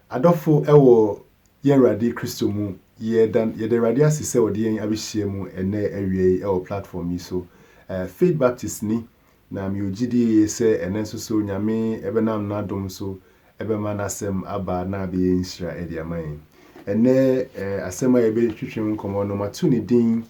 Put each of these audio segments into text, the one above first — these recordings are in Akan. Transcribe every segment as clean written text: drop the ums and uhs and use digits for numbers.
Adofo ewo yen radi Kristo mu ye de radi asise odi yen abehye mu ene awie ewo platform yi so Faith Baptist ni na mi ogidi se ene so nyame ebenam na dom so ebema nasem aba na be nshira edi aman ene asema ebe twetwem komo no matu ni din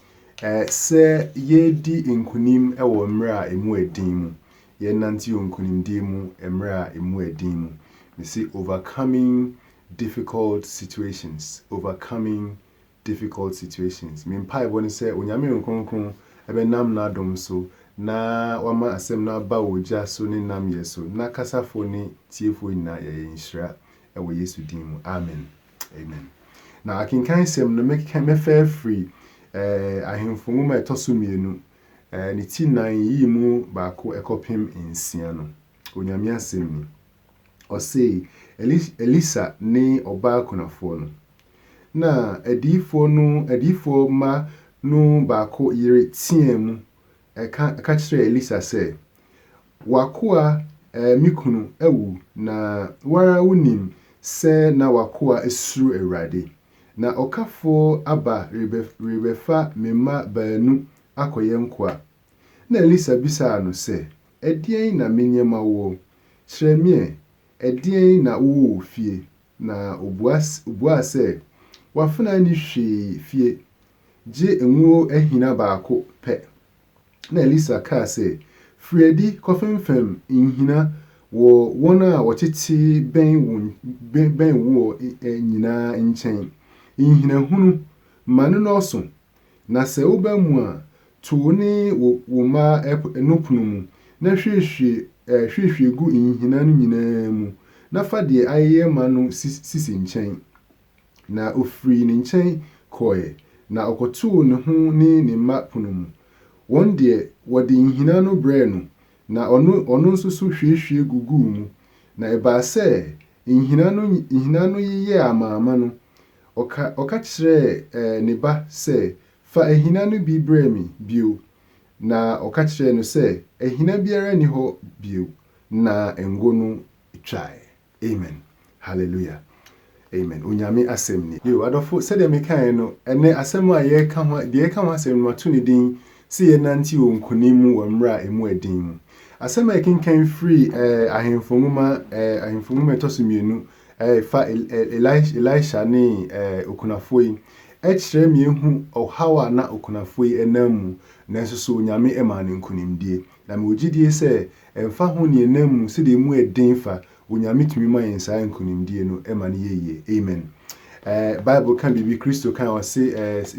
se ye di nkunim ewo mra emu edin mu ye nanti nkunim din mu emra emu edin mu me see overcoming difficult situations. Me mpa woni se onyame nkonkron ebe nam na dom so na wama asem na ba oja so ni nam yeso na kasafo ni tiefo ina ye nshira ewo Yesu din mu amen na akinkan sem no me fair free ahemfo mu ma etoso mienu ni ti nan yi mu ba ko ekopem nsia no onyame asem ni o say Elisa ni oba kunafo no na edifo ma no ba ko yire tiemu ka kire Elisa say wakoa mikunu ewu na wara unim se na wakoa esuru Ewrade na okafo aba rebefa mema baanu akoye nkwa na Elisa bisa no se edien na menyema wo kyeremie edien na wo fie na obua se wafuna ni hwe fie je enwo ahina baako pe na Elisa ka se friedi kofemfem nhina wo wona wotete ben wo nyina nchen nhina hunu manu no so na se oba mu a to ni wo ma enopunu mu na hwehwe gu nhina no nyina mu na fa de ayeye manu sisi nchen na ofri ni nchen koye na okoto ne ho ni ma punu mu won de wodi nhina no bre no na ono nso so hwehwe gugu mu na eba se nhina no yiye amaama no oka kire ne ba se fa ehina no bi bre mi bio na oka kire no se ehina biara ni ho bio na engo no try amen hallelujah amen onyame asem ni yo adofo se de mekan no ene asem a ye ka ho de ye ka ho asem no to ni din se ye nanti onkunim wo mra emu edin mu asem a kinkan free ahemfomuma tosumienu fa Elisha ni okunafoi kire mi ehu ohawa na okunafoi enamu na so onyame ema ne nkunimdie na me ogidie se emfa ho ne enamu se de mu edin fa onyame tumi ma yensa nkunimdie no ema ne yeye amen Bible kan bibi Kristo kan o se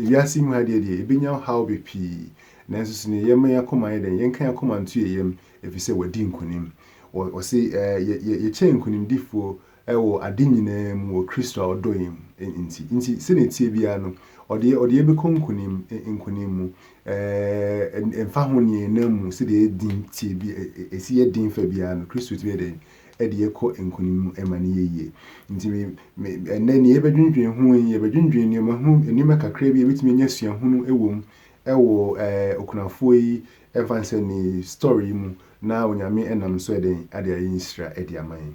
wiase mu hade de ebenya how be pi na so ne yema yakoma yeden yenkan yakoma ntu yeyem efise wadi nkunim o se ye che nkunimdifo ewo ade nyina mu Kristo odoyim nti se ne tie bia no ode be konkunim nkunim mu emfa ho ne namu se de din tie bi esi ye din fa bia no Kristo tie de ede ko nkunim emane yeye nti me enani ebedwindwen hu ebedwindwen ne ma hu enima kakra bi ebetimi nya suahunu ewo okunafo yi evanse ni story mu na onyame enam so ede ade ayinshira ede aman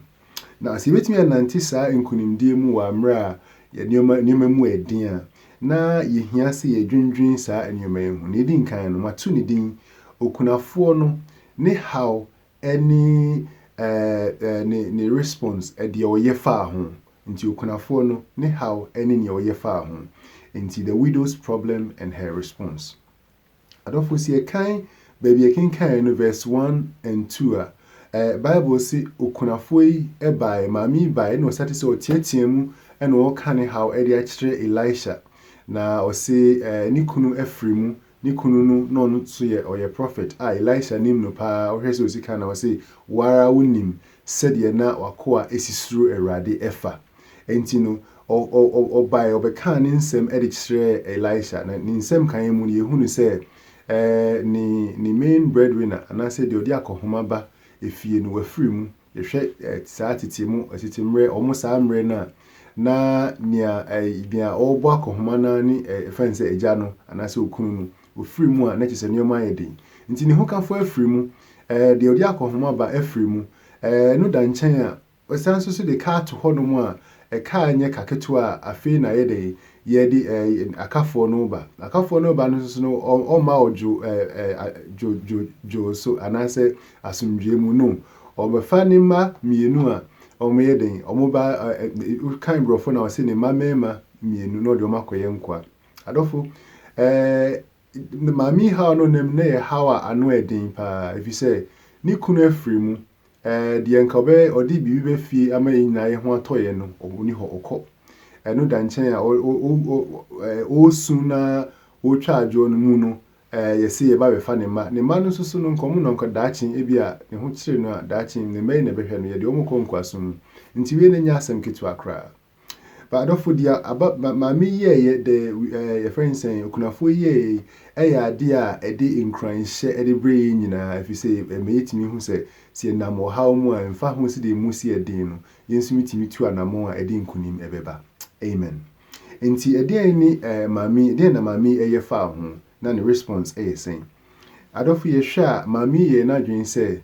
na se betimi ananti saa nkunimdie mu wa mra ye nioma mu edin a na yehia se yedwindwen saa enioma hu ne din kan no matu ne din okunafo no ne how any ne response ede oyefa ho nti okunafo no ne how any ne oyefa ho nti the widow's problem and her response adofo sie kan baby ekinkan no verse 1 and 2 Bible say okunafo yi ebae mami bae no sate se otiatiemu ene o kane how ede a kire Elisha na o say ni kunu afrimu ni kunu no no so ye oye prophet Elisha nim no pa o hwese osika na o say wara wonim sede na wakoa esisuru Ewrade efa enti no o bae obeka ne nsem ede kire Elisha na ni nsem kan mu ne ehunu se ni main breadwinner anase de odi akohoma ba efie no wafiri mu yehwe saa titimu atitimre omo saa mre na nia bia obo akohoma na ni fanse eja no anase okunu no ofiri mu a na kyese nioma yedin nti ne hokafo afiri mu de odi akohoma ba afiri mu no da nchen a osanso so de ka to hono mu a car nye kaketua afi na yedi akafo no ba no so no o ma ojo jo so anase asumdwe mu no obefa ni ma mienu a omo yeden omo ba kan brofo na wase ni ma mema mienu no de omakoye nkwa adofo mami ha no nem na ye hawa ano edin pa if you say ni kunu afiri mu de nkabe odi bibi be fi amayi na ye ho atoye no oni ho okọ eno da nchen a o suna o twajo no mu no yesi ye ba be fa ne ma no susu no nkomu no nkadaachi ebi a ne ho kire no a daachi ne mai na behwe no ye de omukọ nkwaso nti we ne nya asem kitu akra ba adofo dia mami ye de ye friend saying okunafo ye eya ade a ede nkranhye ede bre nyina if you say meyetimi hu se nam how mu a mfa hu se de mu se ede no yensu mitimi tu anamo a ede nkunim ebeba amen enti ede ni mami ede na mami eye fa hu na ne response saying adofo ye hwa mami ye na dwen se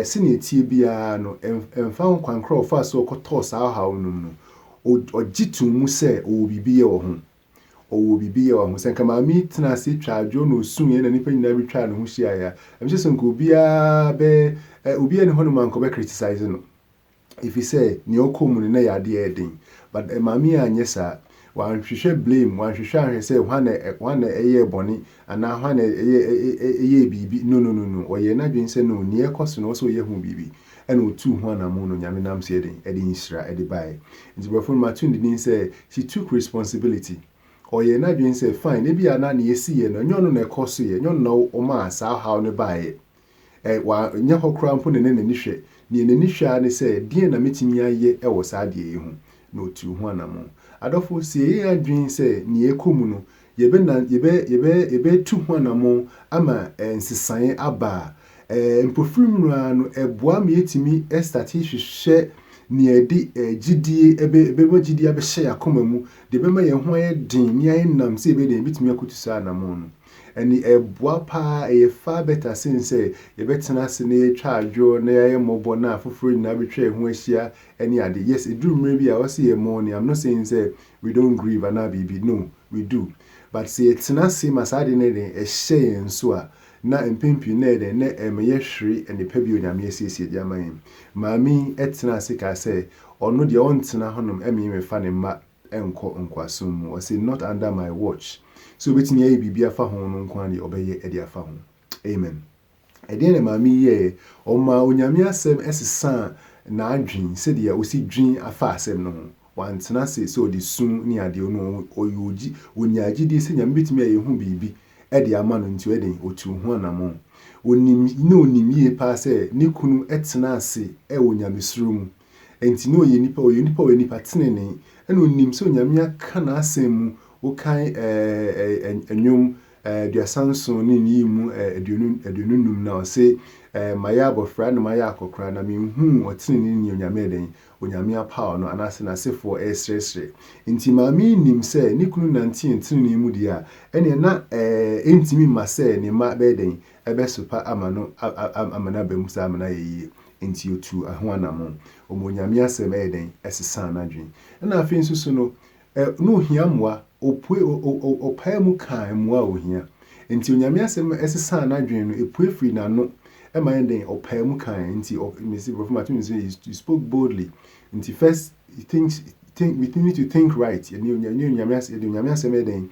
sine tie bia no mfa hu kwankro fa so koto sa how no ojitu mu se obibiye wo ho obibiye wo ho se nka mami tena se twajo no sunye na nipa nyina bi twa no ho hia ya emse se nka obia be obia ne hono man ko be criticize no if you say ni okomu ne ya de edin but mami anyesa wan hwehwe blame wan hwehwe ahwe se hwana eye boni ana hwana eye bibi no oye na dwen se no ni ekoso no so ye hu bibi ena otu ho na mu no nyame nam se edin hira edibai nti before matun din say she took responsibility oye na dwen say fine ebi ana na yesi ye no nyono na ekoso ye nyono na o ma sa how ne bae wa nya hokra mpo ne ni hwe ni hwa ne say din na metimi aye wo sa de ye hu na otu ho na mu adofo sie ye adwen say ni ekomu no yebe tu ho na mu ama ensesan aba mpofrim no eboa me yetimi estati hwehwe ni edi gidie ebe gidie abehye yakoma mu de bema ye ho ye din ni aye nam se ebe de bitimi akutusa na mu no eni eboa pa fa better sense yebetena se ne twa adwo na ye mobo na afoforo nyina betwe ho ahia eni ade yes edurumre bi a wose ye mo ni I'm not saying say we don't grieve and bibi no we do but say etena se masade ne de ehye enso a na empempi na de na emeye hwiri ene pa bi onyame esiesie di aman mami etena se ka se ono de ontena honom emi me fa ne ma enko nkwasom o say not under my watch so betimi ayi bibia fa ho no nkwa de obeye ede afa ho amen ede na mami ye o ma onyame asem esesa na adwin se de osi dwin afa asem no ho wantena se so de sun ni ade no oyoji onyaji de se nyame betimi ayi hu bibi ede ama no nti eden otu ho na mo onim ye pa se ni kunu etena ase wonyamesuru mu enti no ye nipa tenene ena onim se onyame aka na asem mu okan enyum duasanso ni mu edununum na o se maya abofra na maya akokra na menhu otenene ni onyame eden onyame apa no anase na sefo esresre enti mami nim se ni kunu 19 ni mu dia ene na entimi ma se ni ma beden ebesopa amano amana bemusa amana yeyi enti otu aho anamo omonyame asem eden esesa na dwen na afin susu no no hia moa opue opa mu kan moa ohia enti onyame asem esesa na dwen no epue free na no ema enden opa mu kan enti Mr. Prophet Martin say you spoke boldly enti first we need to think right onyame asem eden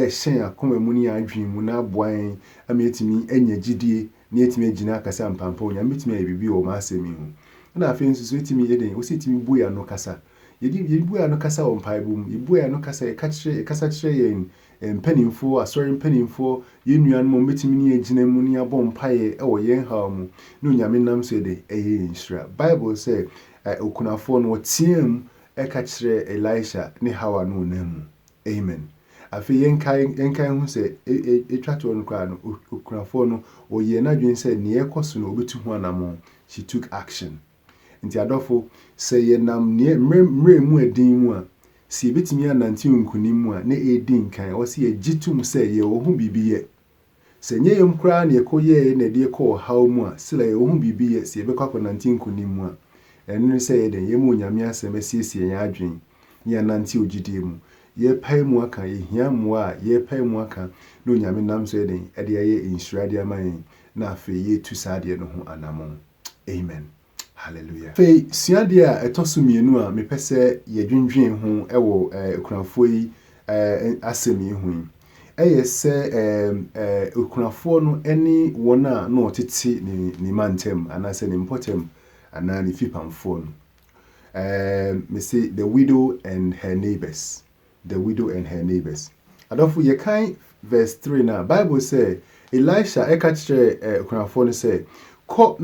shen akoma mu ni adwen mu na boan ametimi enya gidie na etimi agina akasa mpampa onyame etimi abibi o ma asemi hu na afin so etimi eden o setimi buya no kasa yedi buya no kasa on paibum buya no kasa kasa kire yen mpanimfo asori mpanimfo yenuan mo metimi ni agina mu ni abom paye wo yen ha mu no onyame nam so de nhira bible say okunafo no tiem ka kire Elisha ne Hawa no namu amen afi yenkai hu se etwato no kwa no okunafo no oye na dwen se ne ekoso no obetu ho anamo she took action nti adofo se ye nam ne mre mu edin mu a si betimi ananti nkunim mu a na edin kan o se ye gitum se ye ohun bibiye se nye yom kra na ekoye na de ko haw mu a sele ye ohun bibiye se be kwakọ nanti nkunim mu a ɛno sɛ yɛ den yɛmu onyame asɛm asiesie yɛn adwen yɛn nante ogidie mu yɛpae mu aka yɛhia mmoa a yɛpae mu aka na onyame nam so yɛ den ɛde ayɛ nhyira de ama yɛn na afei yɛtu saa deɛ no ho anamɔ. Amen. Hallelujah. Fei suadeɛ a ɛtɔ so mmienu a mepɛ sɛ yɛdwendwen ho ɛwɔ okunafoɔ yi asɛm yi ho yi ɛyɛ sɛ okunafoɔ no ɛne wɔn a na ɔtete ne mantam anaasɛ ne mpɔtam anaa ne fipamfoɔ no. Me say the widow and her neighbors. The widow and her neighbors. Adolfo yekan verse 3 na Bible say Elisha eka kyerɛ okunafoɔ no sɛ kɔ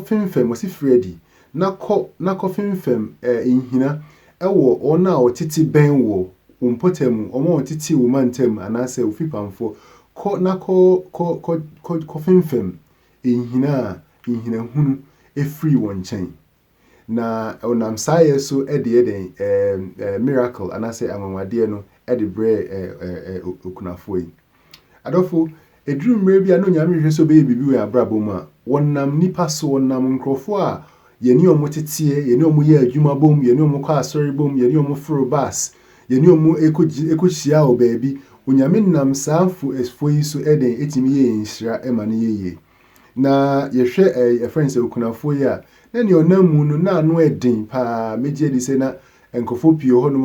fimfam wasi Freddy na kɔ fimfam nhina ɛwɔ ɔna a ɔtete bɛn wɔ mpɔtam ɔmo ɔtete wo mantam anaasɛ ofipamfoɔ kɔ fimfam nhina hunu efiri wɔn nkyɛn na onam saa yɛ so ɛde den miracle anaasɛ anwanwadeɛ no ɛde brɛ okunafoɔ yi. Adolfo eduru mmerɛ bi a no nyame hwɛ so bɛyɛ bibi wɔ abrabɔ mu a wɔnam nipa so wɔnam nkrɔfoɔ a yɛne ɔmo teteɛ yɛne ɔmo yɛ adwuma bom yɛne ɔmo kɔ asɔre bom yɛne ɔmo foro bus yɛne ɔmo ekohyia wɔ baabi onyame nam saa efo yi so ɛden etimi yɛ nhyira ɛma no yɛyɛ na yɛhwɛ efrɛn sɛ okunafoɔ yi a na ne ɔnam mu no na ano ɛden paa megye di sɛ na nkrɔfoɔ pii hɔ no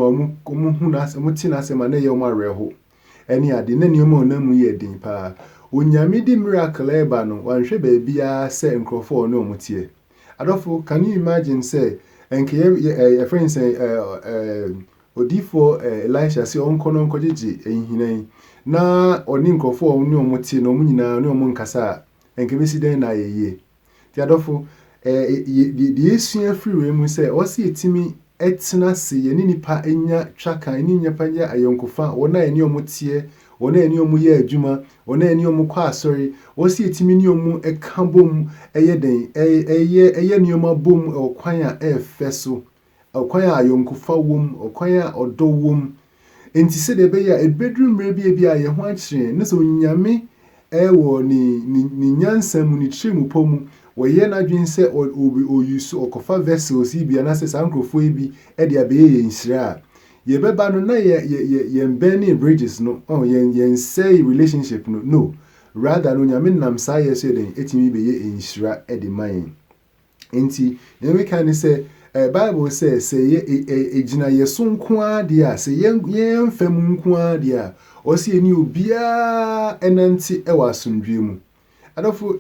ɔmo hu na ɔmo te na asɛm a na yɛ ɔmo awerɛho ɛne ade na nneɛma ɔnam mu yɛ den paa onyame di miracle ɛba no wanhwɛ baabi a sɛ nkrɔfoɔ no ɔmo tie. Adolfo, can you imagine say enke your friend say odifo Elisha say onko no nkogege enhinan na oni nkrofo oni omotie na omu nyina oni omu nkasa enke besi den na yeye. Ti Adolfo the esua free mu say o se etimi etena se ye ni nipa enya twaka eni nyapa nya ayonkofa wona eni omotie wona eni omu ye adwuma wona eni omu kwa asori wo se etimi ni omu ekabom eye den eye nioma bom okwan a efeso okwan a ayonkofa wom okwan a odo wom enti se de be ya ebedru mre bi a ye ho akire ne so nyame wo ni nyansam ni trimu pomu wo ye na dwen se o yusu okofa vessels bi na se sankrofo bi e de abeye nhyira ye beba no na ye burning bridges no ye say relationship no rather no nyame nam saa ye so den etimi beye nhyira e de man enti ye we kan say Bible says say ejina yeso nko ade a say ye mfam nko ade a o se eni obia enanti e wasomdwe mu. Adolfo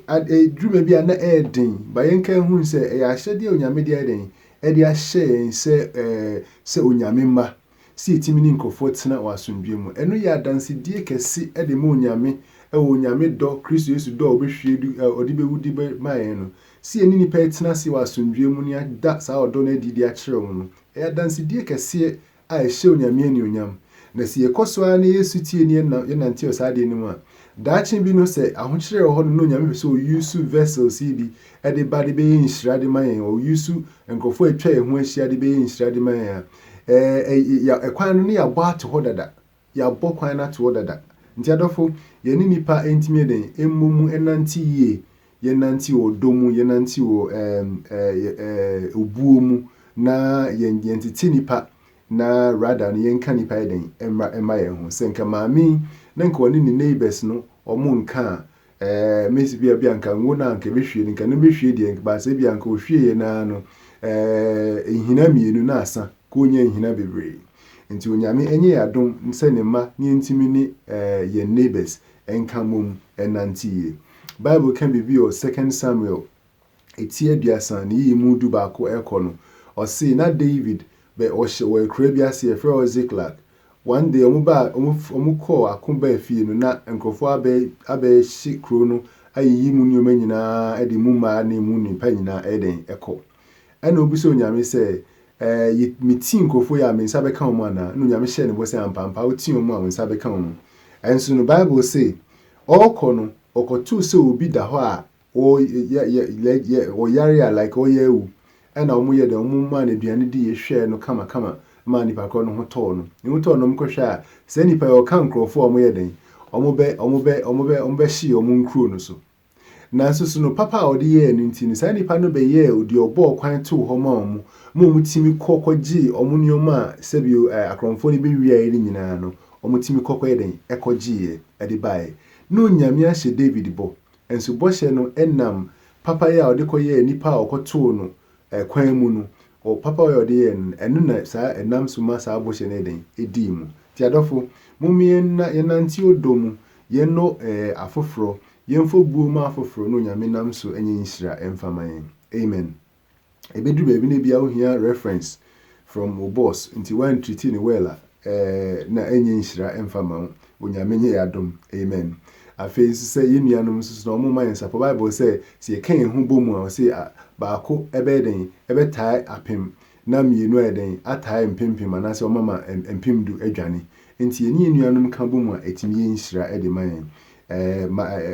drume bia na den ba yenka hu say e ahyede onyame de den e de ahye se onyame mma si etimi ni nkofo tena wasomdwe mu eno ya danse die kese e de mo onyame e wo onyame do Kristo Yesu do obehwe odi bewudi mayen no si eni ni pa tena si wasomdwe mu ni da sa odo na didi a kire mu no e danse die kese a ehye onyame ani onyam na si ekoso a na Yesu tie ni na nante o sa de ni mu a daachin bi no se ahokyere ho no nyame so use vessels bi e de ba de be nhyira de mayen o use nkofo atwa ehu ahyia de be nhyira de mayen kwan no ne ya bɔ ato hɔ dada ya bɔ kwan na to hɔ dada nti Adolfo ye ni nipa entimi den emmumu enanti yie ye nanti odomu ye nanti obuo mu na ye ntiti nipa na rather ye nka nipa den emma ye ho senka maami na nka oni ni neighbors no omu nka mesi bia nka ngo na nka behwie nka no behwie de ba se bia nka ohwie na no ehina mienu na asa konye nhina bebre nti onyame enye adom nse ne ma ne ntimi ni ye neighbors enka mum enantie. Bible can be o 2 Samuel etie duasa ne yimu du ba ko ekono o se na David be o hye kra bi ase e frɛ Ziklag one day omu call akomba efie no na nkofo abe hye kro no ayi mu nyoma nyina e de mu ma na mu nipa nyina e den ekɔ ɛna obi so onyame sɛ miti nkofo ya me nsa beka omo ana no nyame hye ne bo sɛ ampampa o ti omo a nsa beka omo enso no Bible say ɔkɔ no ɔkɔto sɛ obi da hɔ a o yare a like o yewu ɛna omo ye de omo ma na aduane di yehwɛ no kama ma nipa kɔ no ho tɔ no ne ho tɔ no mkɔhwɛ a sɛ nipa yɛ ɔka nkrofo omo ye den omo be hye omo nkuro no so na so no papa odi ye no nti ni sa nipa no be ye odi obo kwan to ho ma omo mo timi kokogye omo nioma sebio akromfo ni be wiae ni nyina no omo timi kokoye den ekogye e de bae no nyame ahye David bo enso bo hye no enam papa ya odi koye nipa okoto no kwan mu no o papa ya odi ye enu na sa enam suma sa bo hye ne den edi mu ti adofo mumie na yenanti odomu yeno afoforo yemfo buo ma afoforo no nyame nam so enye nhira emfaman amen ebedu be bi ne bia ohia reference from o boss nti one treat ni wella na enye nhira emfaman onyame nye yadom amen afei se yenuanom so no mo man sa Bible say se kan hu bomu a say baako ebe den ebe tai apem na mienu eden atai mpempem anase omama empemdu adwane nti eni enuanom ka bomu a etimi nhira ede man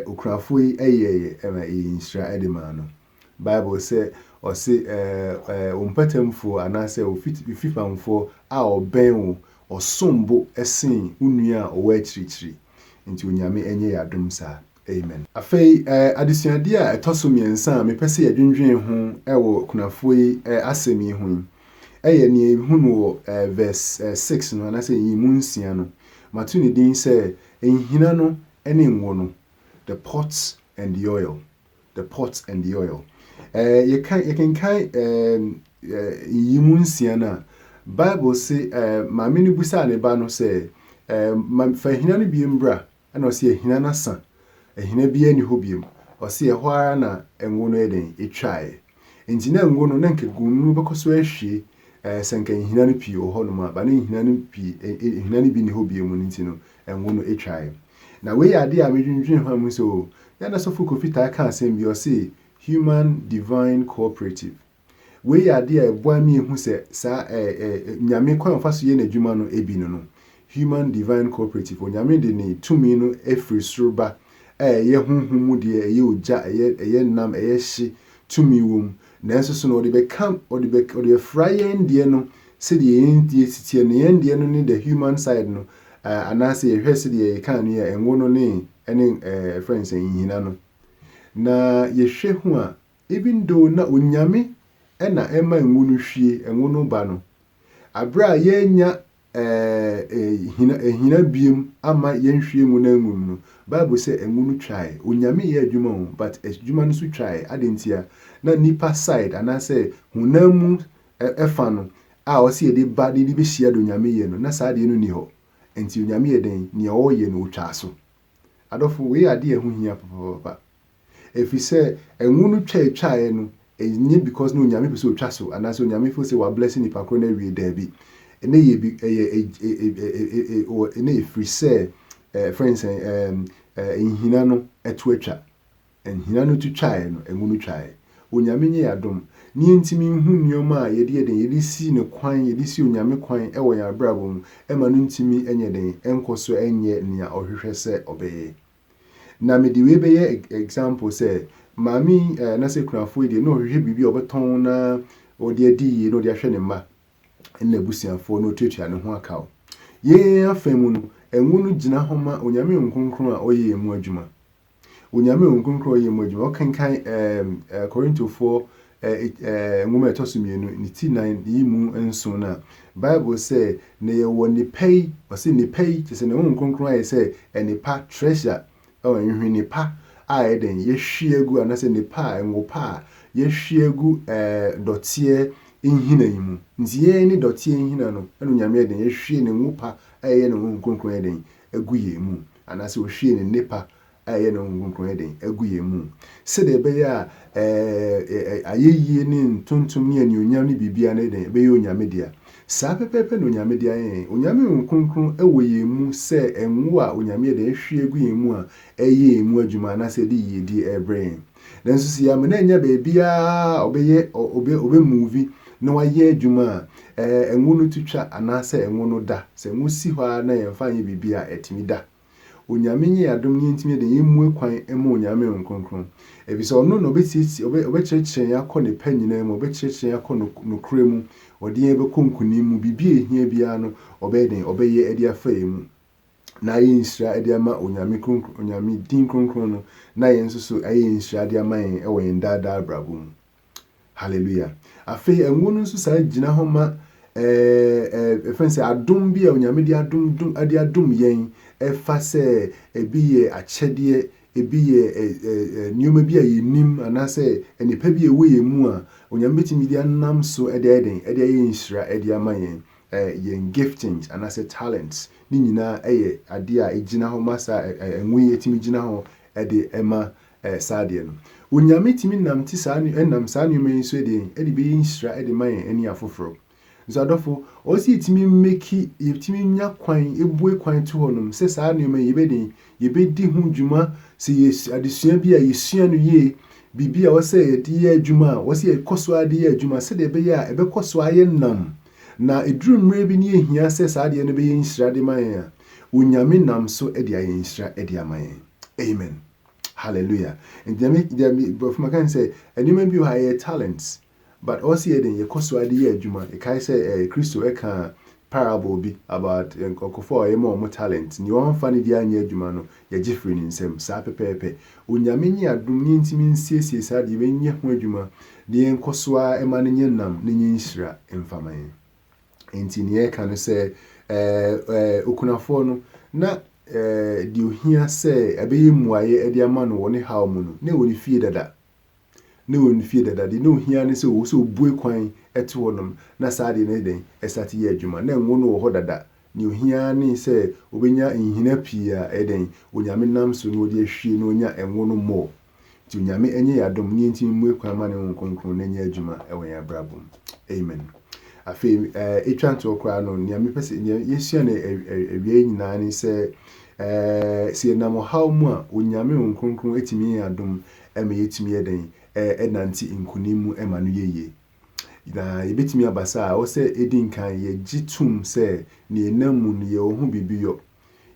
okrafo yi nhira ede man no Bible say o say ompatamfo anase ofifamfo a oben wo osombo esen unua owa achirichiri nti onyame enye yadom sa amen afei adesuade a etoso miensa me pese yadwendwen ho ewo kunafo yi asemi ho eye ne hunu verse 6 no anase yimu nsia no matu ne din se enhina no ene nwo no the pots and the oil you can yimu nsia na Bible say ma meni busa ne ba no say fa hina no biem bra na o say hina na sa hina bia ni ho biem o say ho ara na enwo no eden etwae nti na enwo no na nke gunu bekoso ahwie senka hina no pii o ho no ma ba na hina no pii hina no bi ni ho biem nti no enwo no etwae na we ade a medwendwen ho am so ya na so fukofita aka asem bi o say human divine cooperative we ade a eboa mi ehu se sa nyame kwan fa so ye na dwuma no ebi no human divine cooperative onyame de ni tumi no efri suruba ye hunhumu de ye oja ye nam ye hye tumi wom nanso so no de be kam de fryen de no se de ye sitie ne ye de no ni the human side no anase ye hwese de ye kan no ye enwo no ne ene friends enhina no na ye hwe hu a even though na onyame ena ema enwo no hwie enwo no ba no abra ye nya hina biem ama yenhwie mu na ngum no Bible say enwo no twae onyame ye adwuma ho but adwuma no so twae adentia na nipa side anase hunamu efa no a o se de ba de bi hia do nyame ye no na saa de no ni ho enti onyame ye den ne o ye no twa so adofo we ade ehu hia papa efi se enwo no twae no enye because no onyame be so twa so anase onyame fo se wa blessing nipa kro na wie da bi ene ye bi ene free say friends enhina no eto atwa enhina no tu twae no enwu no twae onyame nye yadom ni ntimi hu nioma a yede si ne kwan yede si onyame kwan ewo ya brabo mu ema no ntimi enye den enkoso enye nia ohwehwe se obeye na me di we beye example say mami na se kunafo ide no ohwehwe bibi obeton na odi adi no odi ahwe ne mma na busiafo no tutua ne ho akaw ye afemu no enwu no gina homa onyame nkonkron a oye emu adwuma onyame nkonkron oye emu adwuma okankan Korintofo nwoma etosumienu ni ti 9 yimu enso na Bible say ne ye woni pay o se ni pay te se ne nkonkron aye say enipa treasure o enhwe nipa a eden ye hwiegu anase nipa enwopa ye hwiegu dotie enhina yimu nzie ni dotie enhina no eno nyame eden ye hwie ne nwopa aye ne nkonkron eden aguye mu anase o hwie ne nipa aye ne nkonkron eden aguye mu se de be ya ayeye ni ntontom ni anyonyam ni bibia na eden be ye onyame dia sa pepepe no nyame dia onyame nkonkron ewoye mu se enwo a onyame eden hwie aguye mu a eye mu adwuma anase de yedi ebre nanso si ya me na nya be bia obeye obe movie na waye adwuma enwo no tutwa anase enwo no da se enwo si hɔ na yemfa nye bibia etimi da onyame nye adom nye ntimi de yemu kwan ema onyame nkonkron ebise ono no obekyekyere yakɔ ne panyina mu obekyekyere yakɔ no kremu odi ebe konkuni mu bibia ehia bia no obeden obeye edi afa emu na yɛ nhyira ɛde ama onyame kronkron onyame din kronkron no na yɛn nso so ɛyɛ nhyira de ama yɛn ɛwɔ yɛn daadaa brabo mu. Hallelujah. Afei enwo no nso saa gyina hɔ ma efense adom bi a onyame de adom yɛn ɛfa sɛ ebi yɛ akyɛdeɛ ebi yɛ nneɛma bi a yɛnim anase enipa bi ɛwɔ yɛn mu a onyame betumi de anam so ɛde ayɛ nhyira ɛde ama yɛn yɛn giftings anase talents ni nyinaa ɛyɛ ade a egyina hɔ ma saa enwo yi etimi gyina hɔ ɛde ɛma saa ade no. Onyame timi nam ti saa enam saa nneɛma yi so ɛde bɛyɛ nhyira ɛde ma yɛn ani afoforo. Nso adɔfo osi timi meki yɛtimi nya kwan ebue kwan to hɔ nom sɛ saa nneɛma yi yɛbɛdi ho dwuma sɛ adesua bi a yɛsua no yie bibi a wɔsɛ yɛde yɛ adwuma a wɔsɛ yɛkɔ so ade yɛ adwuma sɛ de ɛbɛyɛ a ɛbɛkɔ so ayɛ nam na eduru mmerɛ bi ne ehia sɛ saa de no bɛyɛ nhyira de ma yɛn a onyame nam so ɛde ayɛ nhyira ɛde ama yɛn. Amen. Hallelujah. And but my can say, and you may be higher talents, but also you cost idea juma. A kai say a Christo eka parable be about for a more talent. You won't find the anya jumano, ya Jeffrey in some sape pepe. Unyamini adum nintimin CC sad even ye juma, the enkoswa emanin nam, ninshra infamy. Intinie can say, ukunafono, na di ohia se ebeye muaye ede ama no woni haw mu no ne woni fie dada di no ohia ne se wo so bue kwan ete wonom na saade ne den esate ye adwuma na enwo no wo ho dada ni ohia ne se obenya nhina pii a eden onyame nam so no de ahwie no onya enwo no mo ti onyame enye yadom ne ntimi mue kwan ma ne nkonkron na nya adwuma ewo ya brabum. Amen. Afei etwanto okra no nyame pese yesua ne ewie nyina ne se si na mo haw mu a onyame nkonkron etimi adom ema yetimi eden enanti nkunimu ema no yeye na yebetimi abasa a wo se edin kan ye gitum se ne enamu ne ye ho bibiyo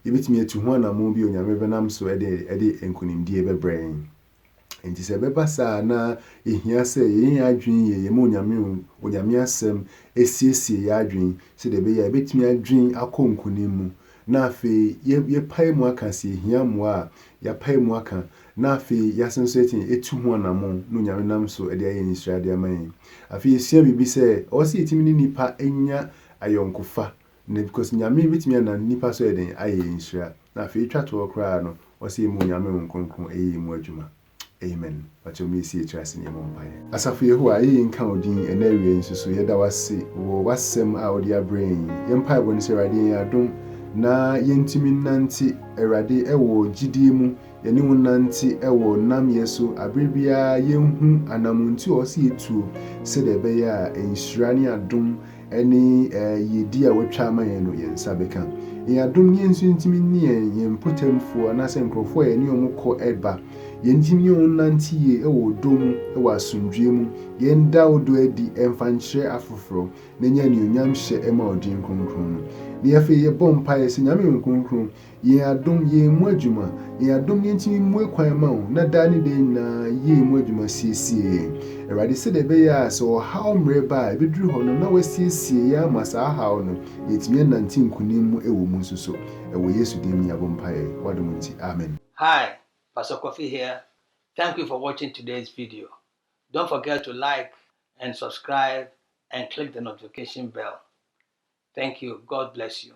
yebetimi etu ho anamo bi onyame benam so ede nkunimdie bebrɛn. Enti se bebasa na ehia se yen adwen ye mo onyame asem esiesie ya adwen se de be ya betimi adwen akɔ nkunimu na afi ye pai mu aka se ehia mo a ya pai mu aka na afi ya senso etu ho anamo no onyame nam so ede aye nhyira de aman afi esia bibi se o se etimi ni nipa enya ayonkofa ne because nyame betimi na nipa so eden aye nhyira na afi etwa to okra no o se mu nyame nkonkron eye mu adwuma. Amen. But you may see it as in your empire. As a few who are encountering an area in so yet was some out their brain. Empire when say I don't na yentimin nanti erade ewo gidimu yeni nanti ewo nam yeso abribia yenhu anamuntu osi etu se de be ya enhyirani adom eni yedi a wetwa aman no yensa beka yadom yensu ntimi ni yempotemfo anase nkrofo eni omukọ eba yentimi nanti ye ewo dom ewo asundwe mu yenda odo edi emfankyere afoforo nenya ni onyam hye ema odin kronkron ni afi ye bompa ye se nyame nkonkron ye adom ye mu adwuma ye adom ye ntimi mu ekwan ma wo na da ne de na ye mu adwuma siesie erade se de be ya so how mreba ebeduru ho no na wasiesie ya masa how no yetimi nanti nkunim mu ewo mu nsuso ewo Yesu dim ya bompa ye wadom nti amen. Hi, Pastor Kofi here. Thank you for watching today's video. Don't forget to like and subscribe and click the notification bell. Thank you. God bless you.